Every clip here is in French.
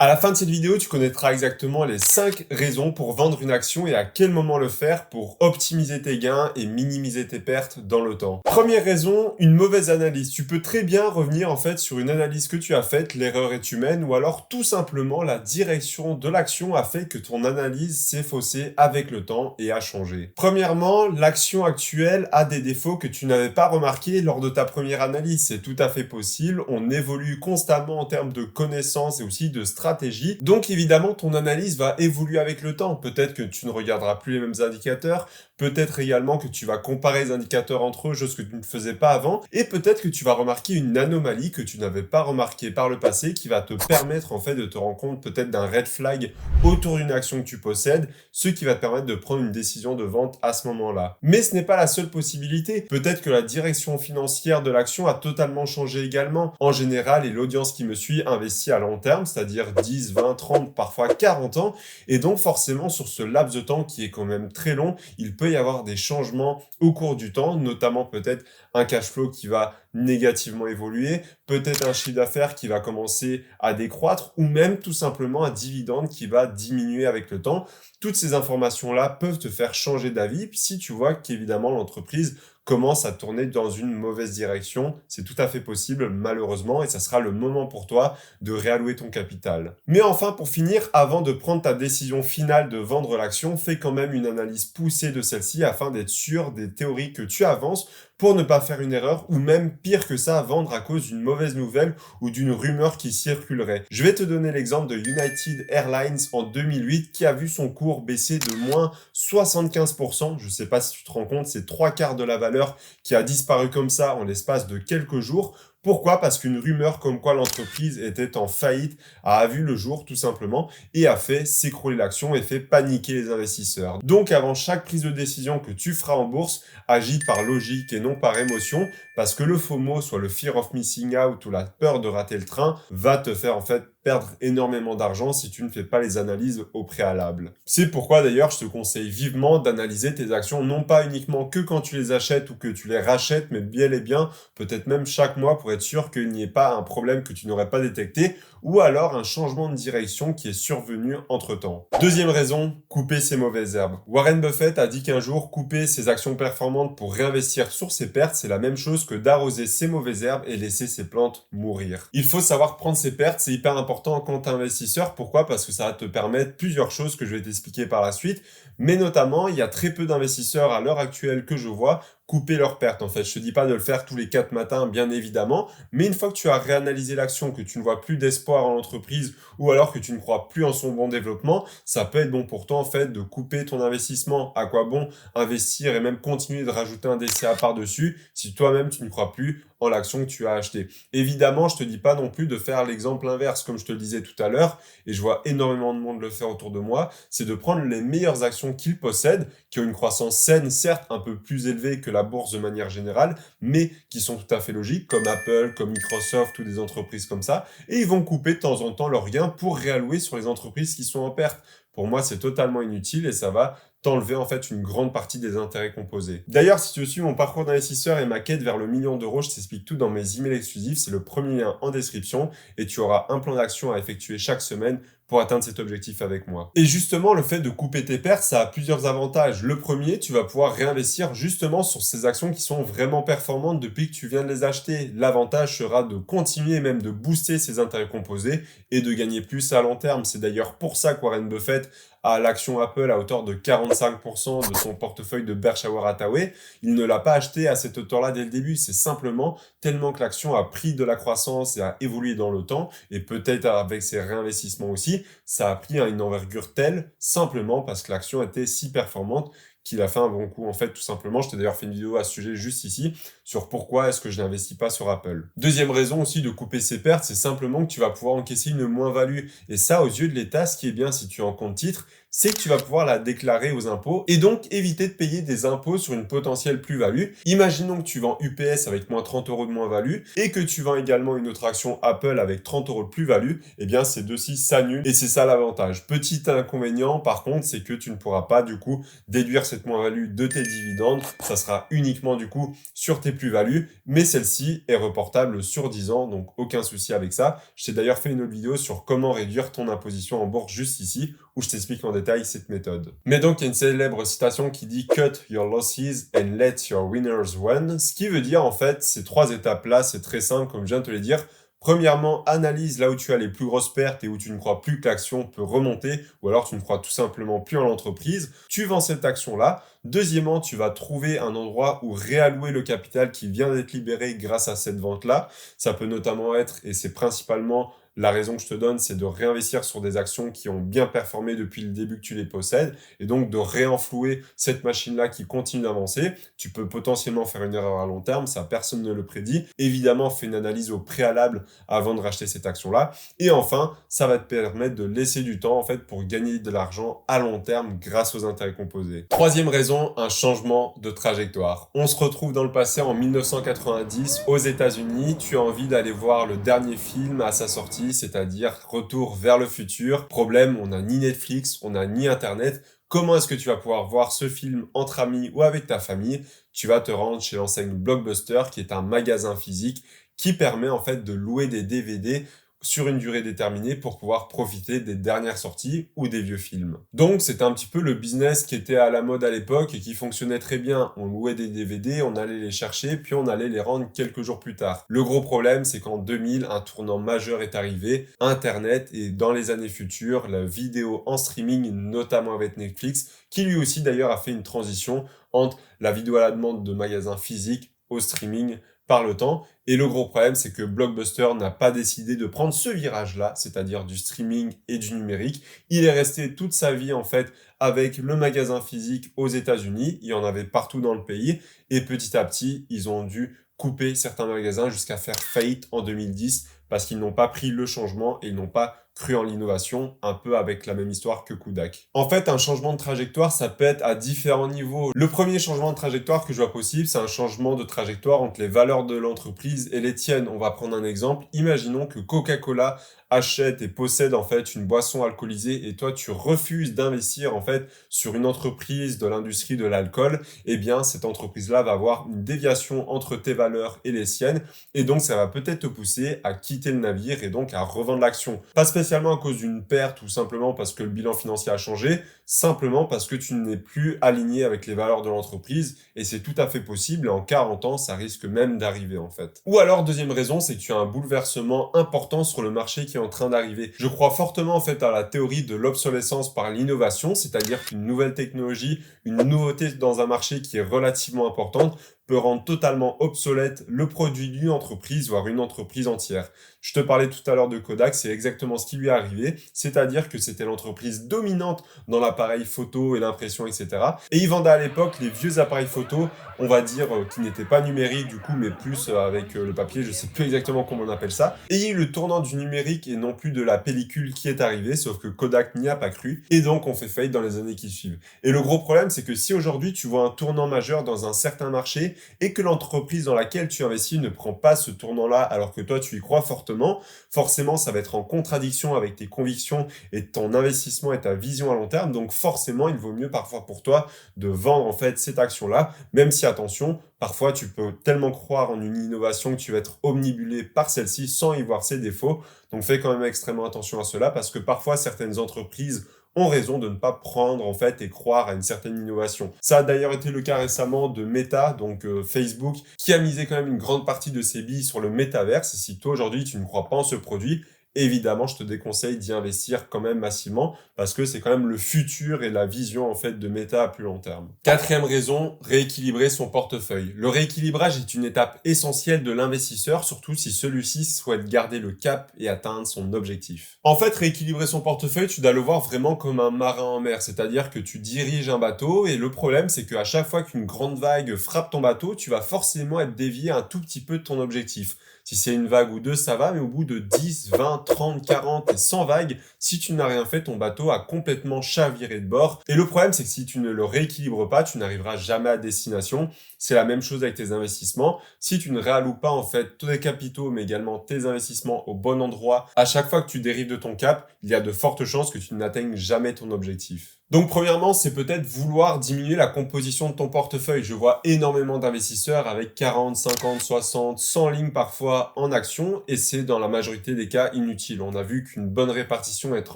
À la fin de cette vidéo, tu connaîtras exactement les 5 raisons pour vendre une action et à quel moment le faire pour optimiser tes gains et minimiser tes pertes dans le temps. Première raison, une mauvaise analyse. Tu peux très bien revenir en fait sur une analyse que tu as faite, l'erreur est humaine, ou alors tout simplement la direction de l'action a fait que ton analyse s'est faussée avec le temps et a changé. Premièrement, l'action actuelle a des défauts que tu n'avais pas remarqués lors de ta première analyse. C'est tout à fait possible. On évolue constamment en termes de connaissances et aussi de stratégie. Donc évidemment, ton analyse va évoluer avec le temps. Peut-être que tu ne regarderas plus les mêmes indicateurs, peut-être également que tu vas comparer les indicateurs entre eux, chose que tu ne faisais pas avant, et peut-être que tu vas remarquer une anomalie que tu n'avais pas remarquée par le passé, qui va te permettre en fait de te rendre compte peut-être d'un red flag autour d'une action que tu possèdes, ce qui va te permettre de prendre une décision de vente à ce moment-là. Mais ce n'est pas la seule possibilité. Peut-être que la direction financière de l'action a totalement changé également. En général, et l'audience qui me suit investit à long terme, c'est-à-dire 10, 20, 30, parfois 40 ans, et donc forcément sur ce laps de temps qui est quand même très long, il peut y avoir des changements au cours du temps, notamment peut-être un cash flow qui va négativement évoluer, peut-être un chiffre d'affaires qui va commencer à décroître, ou même tout simplement un dividende qui va diminuer avec le temps. Toutes ces informations-là peuvent te faire changer d'avis si tu vois qu'évidemment l'entreprise commence à tourner dans une mauvaise direction. C'est tout à fait possible, malheureusement, et ça sera le moment pour toi de réallouer ton capital. Mais enfin, pour finir, avant de prendre ta décision finale de vendre l'action, fais quand même une analyse poussée de celle-ci afin d'être sûr des théories que tu avances pour ne pas faire une erreur ou même pire que ça, vendre à cause d'une mauvaise nouvelle ou d'une rumeur qui circulerait. Je vais te donner l'exemple de United Airlines en 2008 qui a vu son cours baisser de moins 75%. Je ne sais pas si tu te rends compte, c'est 3/4 de la valeur qui a disparu comme ça en l'espace de quelques jours. Pourquoi? Parce qu'une rumeur comme quoi l'entreprise était en faillite a vu le jour tout simplement et a fait s'écrouler l'action et fait paniquer les investisseurs. Donc avant chaque prise de décision que tu feras en bourse, agis par logique et non par émotion parce que le FOMO, soit le fear of missing out ou la peur de rater le train, va te faire en fait perdre énormément d'argent si tu ne fais pas les analyses au préalable. C'est pourquoi d'ailleurs je te conseille vivement d'analyser tes actions non pas uniquement que quand tu les achètes ou que tu les rachètes, mais bien et bien, peut-être même chaque mois pour être sûr qu'il n'y ait pas un problème que tu n'aurais pas détecté ou alors un changement de direction qui est survenu entre-temps. Deuxième raison, couper ses mauvaises herbes. Warren Buffett a dit qu'un jour, couper ses actions performantes pour réinvestir sur ses pertes, c'est la même chose que d'arroser ses mauvaises herbes et laisser ses plantes mourir. Il faut savoir prendre ses pertes, c'est hyper important quand tu es investisseur. Pourquoi? Parce que ça va te permettre plusieurs choses que je vais t'expliquer par la suite, mais notamment, il y a très peu d'investisseurs à l'heure actuelle que je vois couper leurs pertes. En fait, je te dis pas de le faire tous les 4 matins, bien évidemment, mais une fois que tu as réanalysé l'action, que tu ne vois plus d'espoir en l'entreprise ou alors que tu ne crois plus en son bon développement, ça peut être bon pour toi en fait de couper ton investissement. À quoi bon investir et même continuer de rajouter un DCA par-dessus si toi-même tu ne crois plus en l'action que tu as achetée. Évidemment, je te dis pas non plus de faire l'exemple inverse, comme je te le disais tout à l'heure, et je vois énormément de monde le faire autour de moi, c'est de prendre les meilleures actions qu'ils possèdent, qui ont une croissance saine, certes un peu plus élevée que la bourse de manière générale, mais qui sont tout à fait logiques, comme Apple, comme Microsoft ou des entreprises comme ça, et ils vont couper de temps en temps leurs gains pour réallouer sur les entreprises qui sont en perte. Pour moi, c'est totalement inutile et ça va t'enlever en fait une grande partie des intérêts composés. D'ailleurs, si tu suis mon parcours d'investisseur et ma quête vers le million d'euros, je t'explique tout dans mes emails exclusifs, c'est le premier lien en description et tu auras un plan d'action à effectuer chaque semaine pour atteindre cet objectif avec moi. Et justement, le fait de couper tes pertes, ça a plusieurs avantages. Le premier, tu vas pouvoir réinvestir justement sur ces actions qui sont vraiment performantes depuis que tu viens de les acheter. L'avantage sera de continuer même de booster ces intérêts composés et de gagner plus à long terme. C'est d'ailleurs pour ça que Warren Buffett a l'action Apple à hauteur de 45% de son portefeuille de Berkshire Hathaway. Il ne l'a pas acheté à cette hauteur-là dès le début. C'est simplement tellement que l'action a pris de la croissance et a évolué dans le temps, et peut-être avec ses réinvestissements aussi, ça a pris une envergure telle simplement parce que l'action était si performante qu'il a fait un bon coup. En fait, tout simplement, je t'ai d'ailleurs fait une vidéo à ce sujet juste ici sur pourquoi est-ce que je n'investis pas sur Apple. Deuxième raison aussi de couper ses pertes, c'est simplement que tu vas pouvoir encaisser une moins-value. Et ça, aux yeux de l'État, ce qui est bien si tu es en compte titre, c'est que tu vas pouvoir la déclarer aux impôts et donc éviter de payer des impôts sur une potentielle plus-value. Imaginons que tu vends UPS avec moins 30 € de moins-value et que tu vends également une autre action Apple avec 30 € de plus-value, eh bien ces deux-ci s'annulent et c'est ça l'avantage. Petit inconvénient par contre, c'est que tu ne pourras pas du coup déduire cette moins-value de tes dividendes, ça sera uniquement du coup sur tes plus-values, mais celle-ci est reportable sur 10 ans, donc aucun souci avec ça. Je t'ai d'ailleurs fait une autre vidéo sur comment réduire ton imposition en bourse juste ici, où je t'explique en détail cette méthode. Mais donc, il y a une célèbre citation qui dit « Cut your losses and let your winners win », ce qui veut dire en fait, ces 3 étapes-là, c'est très simple, comme je viens de te les dire. Premièrement, analyse là où tu as les plus grosses pertes et où tu ne crois plus que l'action peut remonter, ou alors tu ne crois tout simplement plus en l'entreprise. Tu vends cette action-là. Deuxièmement, tu vas trouver un endroit où réallouer le capital qui vient d'être libéré grâce à cette vente-là. Ça peut notamment être, et c'est principalement la raison que je te donne, c'est de réinvestir sur des actions qui ont bien performé depuis le début que tu les possèdes, et donc de réenflouer cette machine-là qui continue d'avancer. Tu peux potentiellement faire une erreur à long terme, ça personne ne le prédit. Évidemment, fais une analyse au préalable avant de racheter cette action-là. Et enfin, ça va te permettre de laisser du temps en fait pour gagner de l'argent à long terme grâce aux intérêts composés. Troisième raison, un changement de trajectoire. On se retrouve dans le passé en 1990 aux États-Unis. Tu as envie d'aller voir le dernier film à sa sortie, c'est-à-dire Retour vers le futur. Problème, on n'a ni Netflix, on n'a ni Internet. Comment est-ce que tu vas pouvoir voir ce film entre amis ou avec ta famille? Tu vas te rendre chez l'enseigne Blockbuster, qui est un magasin physique qui permet en fait de louer des DVD sur une durée déterminée pour pouvoir profiter des dernières sorties ou des vieux films. Donc c'était un petit peu le business qui était à la mode à l'époque et qui fonctionnait très bien. On louait des DVD, on allait les chercher, puis on allait les rendre quelques jours plus tard. Le gros problème, c'est qu'en 2000, un tournant majeur est arrivé, Internet, et dans les années futures, la vidéo en streaming, notamment avec Netflix, qui lui aussi d'ailleurs a fait une transition entre la vidéo à la demande de magasins physiques au streaming par le temps. Et le gros problème, c'est que Blockbuster n'a pas décidé de prendre ce virage-là, c'est-à-dire du streaming et du numérique. Il est resté toute sa vie, en fait, avec le magasin physique aux États-Unis. Il y en avait partout dans le pays. Et petit à petit, ils ont dû couper certains magasins jusqu'à faire faillite en 2010 parce qu'ils n'ont pas pris le changement et ils n'ont pas cru en l'innovation, un peu avec la même histoire que Kodak. En fait, un changement de trajectoire, ça peut être à différents niveaux. Le premier changement de trajectoire que je vois possible, c'est un changement de trajectoire entre les valeurs de l'entreprise et les tiennes. On va prendre un exemple. Imaginons que Coca-Cola achète et possède en fait une boisson alcoolisée et toi tu refuses d'investir en fait sur une entreprise de l'industrie de l'alcool, eh bien cette entreprise-là va avoir une déviation entre tes valeurs et les siennes et donc ça va peut-être te pousser à quitter le navire et donc à revendre l'action. Pas spécialement à cause d'une perte ou simplement parce que le bilan financier a changé, simplement parce que tu n'es plus aligné avec les valeurs de l'entreprise et c'est tout à fait possible et en 40 ans ça risque même d'arriver en fait. Ou alors deuxième raison, c'est que tu as un bouleversement important sur le marché qui est en train d'arriver. Je crois fortement en fait à la théorie de l'obsolescence par l'innovation, c'est-à-dire qu'une nouvelle technologie, une nouveauté dans un marché qui est relativement importante peut rendre totalement obsolète le produit d'une entreprise, voire une entreprise entière. Je te parlais tout à l'heure de Kodak, c'est exactement ce qui lui est arrivé, c'est-à-dire que c'était l'entreprise dominante dans l'appareil photo et l'impression, etc. Et ils vendaient à l'époque les vieux appareils photo, on va dire, qui n'étaient pas numériques du coup, mais plus avec le papier, je sais plus exactement comment on appelle ça. Et il y a eu le tournant du numérique et non plus de la pellicule qui est arrivé, sauf que Kodak n'y a pas cru, et donc on fait faillite dans les années qui suivent. Et le gros problème, c'est que si aujourd'hui tu vois un tournant majeur dans un certain marché, et que l'entreprise dans laquelle tu investis ne prend pas ce tournant-là alors que toi tu y crois fortement, forcément ça va être en contradiction avec tes convictions et ton investissement et ta vision à long terme, donc forcément il vaut mieux parfois pour toi de vendre en fait cette action-là, même si attention, parfois tu peux tellement croire en une innovation que tu vas être omnibulé par celle-ci sans y voir ses défauts, donc fais quand même extrêmement attention à cela parce que parfois certaines entreprises ont raison de ne pas prendre en fait et croire à une certaine innovation. Ça a d'ailleurs été le cas récemment de Meta, donc Facebook, qui a misé quand même une grande partie de ses billes sur le métaverse. Et si toi aujourd'hui tu ne crois pas en ce produit, évidemment, je te déconseille d'y investir quand même massivement parce que c'est quand même le futur et la vision en fait de Meta à plus long terme. Quatrième raison, rééquilibrer son portefeuille. Le rééquilibrage est une étape essentielle de l'investisseur, surtout si celui-ci souhaite garder le cap et atteindre son objectif. En fait, rééquilibrer son portefeuille, tu dois le voir vraiment comme un marin en mer, c'est-à-dire que tu diriges un bateau et le problème c'est qu'à chaque fois qu'une grande vague frappe ton bateau, tu vas forcément être dévié un tout petit peu de ton objectif. Si c'est une vague ou deux, ça va, mais au bout de 10, 20, 30, 40 et 100 vagues, si tu n'as rien fait, ton bateau a complètement chaviré de bord. Et le problème, c'est que si tu ne le rééquilibres pas, tu n'arriveras jamais à destination. C'est la même chose avec tes investissements. Si tu ne réalloues pas en fait tous tes capitaux, mais également tes investissements au bon endroit, à chaque fois que tu dérives de ton cap, il y a de fortes chances que tu n'atteignes jamais ton objectif. Donc premièrement, c'est peut-être vouloir diminuer la composition de ton portefeuille. Je vois énormément d'investisseurs avec 40, 50, 60, 100 lignes parfois en action et c'est dans la majorité des cas inutile. On a vu qu'une bonne répartition est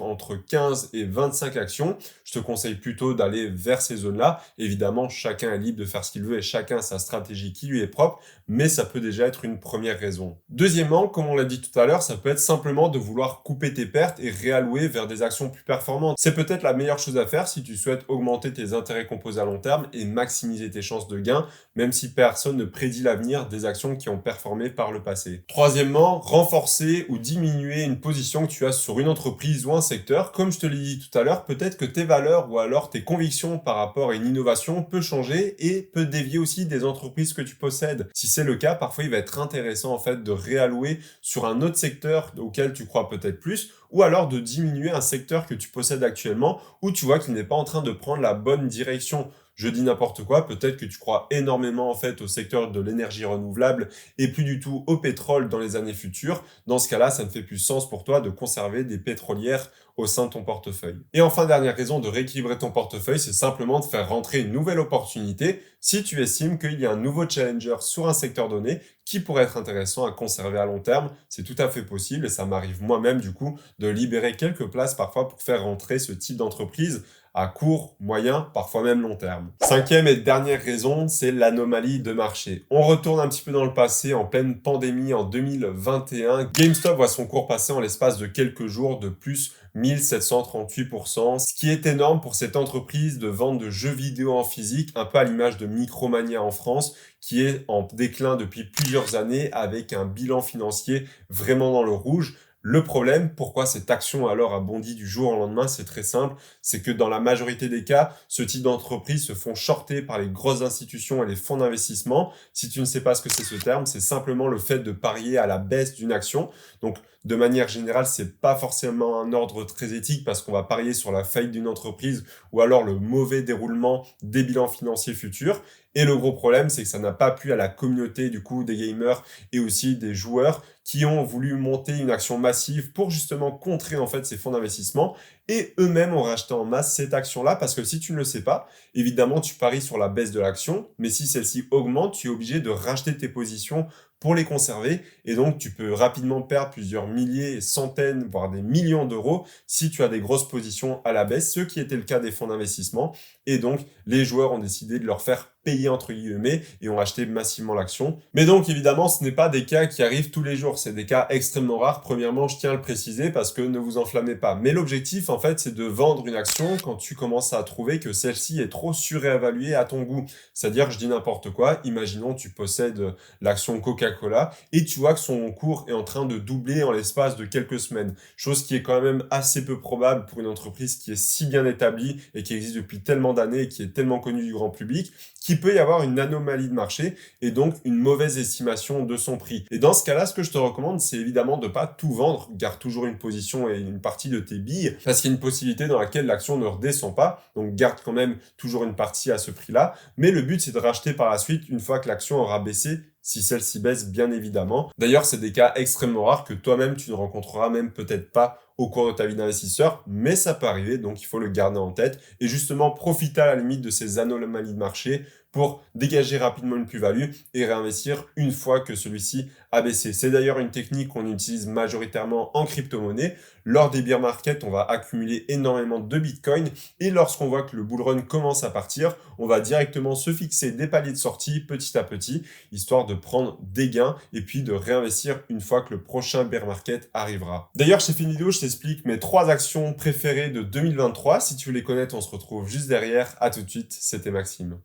entre 15 et 25 actions. Je te conseille plutôt d'aller vers ces zones-là. Évidemment, chacun est libre de faire ce qu'il veut et chacun a sa stratégie qui lui est propre, mais ça peut déjà être une première raison. Deuxièmement, comme on l'a dit tout à l'heure, ça peut être simplement de vouloir couper tes pertes et réallouer vers des actions plus performantes. C'est peut-être la meilleure chose à faire si tu souhaites augmenter tes intérêts composés à long terme et maximiser tes chances de gain, même si personne ne prédit l'avenir des actions qui ont performé par le passé. Troisièmement, renforcer ou diminuer une position que tu as sur une entreprise ou un secteur. Comme je te l'ai dit tout à l'heure, peut-être que tes valeurs ou alors tes convictions par rapport à une innovation peut changer et peut dévier aussi des entreprises que tu possèdes. Si c'est le cas, parfois il va être intéressant en fait de réallouer sur un autre secteur auquel tu crois peut-être plus, ou alors de diminuer un secteur que tu possèdes actuellement où tu vois qu'il n'est pas en train de prendre la bonne direction. Je dis n'importe quoi, peut-être que tu crois énormément en fait au secteur de l'énergie renouvelable et plus du tout au pétrole dans les années futures. Dans ce cas-là, ça ne fait plus sens pour toi de conserver des pétrolières au sein de ton portefeuille. Et enfin, dernière raison de rééquilibrer ton portefeuille, c'est simplement de faire rentrer une nouvelle opportunité si tu estimes qu'il y a un nouveau challenger sur un secteur donné qui pourrait être intéressant à conserver à long terme. C'est tout à fait possible et ça m'arrive moi-même du coup de libérer quelques places parfois pour faire rentrer ce type d'entreprise à court, moyen, parfois même long terme. Cinquième et dernière raison, c'est l'anomalie de marché. On retourne un petit peu dans le passé, en pleine pandémie en 2021. GameStop voit son cours passer en l'espace de quelques jours de plus 1738%, ce qui est énorme pour cette entreprise de vente de jeux vidéo en physique, un peu à l'image de Micromania en France, qui est en déclin depuis plusieurs années avec un bilan financier vraiment dans le rouge. Le problème, pourquoi cette action alors a bondi du jour au lendemain, c'est très simple, c'est que dans la majorité des cas, ce type d'entreprises se font shorter par les grosses institutions et les fonds d'investissement. Si tu ne sais pas ce que c'est ce terme, c'est simplement le fait de parier à la baisse d'une action. Donc, de manière générale, c'est pas forcément un ordre très éthique parce qu'on va parier sur la faillite d'une entreprise ou alors le mauvais déroulement des bilans financiers futurs. Et le gros problème, c'est que ça n'a pas plu à la communauté du coup des gamers et aussi des joueurs qui ont voulu monter une action massive pour justement contrer en fait ces fonds d'investissement et eux-mêmes ont racheté en masse cette action-là parce que si tu ne le sais pas, évidemment tu paries sur la baisse de l'action, mais si celle-ci augmente, tu es obligé de racheter tes positions pour les conserver et donc tu peux rapidement perdre plusieurs milliers, centaines, voire des millions d'euros si tu as des grosses positions à la baisse, ce qui était le cas des fonds d'investissement et donc les joueurs ont décidé de leur faire payer entre guillemets et ont acheté massivement l'action. Mais donc évidemment ce n'est pas des cas qui arrivent tous les jours, c'est des cas extrêmement rares. Premièrement, je tiens à le préciser parce que ne vous enflammez pas. Mais l'objectif en fait c'est de vendre une action quand tu commences à trouver que celle-ci est trop surévaluée à ton goût. C'est-à-dire, je dis n'importe quoi, imaginons tu possèdes l'action Coca-Cola et tu vois que son cours est en train de doubler en l'espace de quelques semaines. Chose qui est quand même assez peu probable pour une entreprise qui est si bien établie et qui existe depuis tellement d'années et qui est tellement connue du grand public, qu'il peut y avoir une anomalie de marché et donc une mauvaise estimation de son prix. Et dans ce cas-là, ce que je te recommande, c'est évidemment de pas tout vendre, garde toujours une position et une partie de tes billes, parce qu'il y a une possibilité dans laquelle l'action ne redescend pas, donc garde quand même toujours une partie à ce prix-là, mais le but c'est de racheter par la suite une fois que l'action aura baissé, si celle-ci baisse bien évidemment. D'ailleurs, c'est des cas extrêmement rares que toi-même tu ne rencontreras même peut-être pas au cours de ta vie d'investisseur, mais ça peut arriver, donc il faut le garder en tête et justement profiter à la limite de ces anomalies de marché pour dégager rapidement une plus-value et réinvestir une fois que celui-ci a baissé. C'est d'ailleurs une technique qu'on utilise majoritairement en crypto-monnaie. Lors des bear markets, on va accumuler énormément de Bitcoin et lorsqu'on voit que le bull run commence à partir, on va directement se fixer des paliers de sortie petit à petit, histoire de prendre des gains et puis de réinvestir une fois que le prochain bear market arrivera. D'ailleurs, je t'ai fait une vidéo, je t'explique mes 3 actions préférées de 2023. Si tu veux les connaître, on se retrouve juste derrière. À tout de suite, c'était Maxime.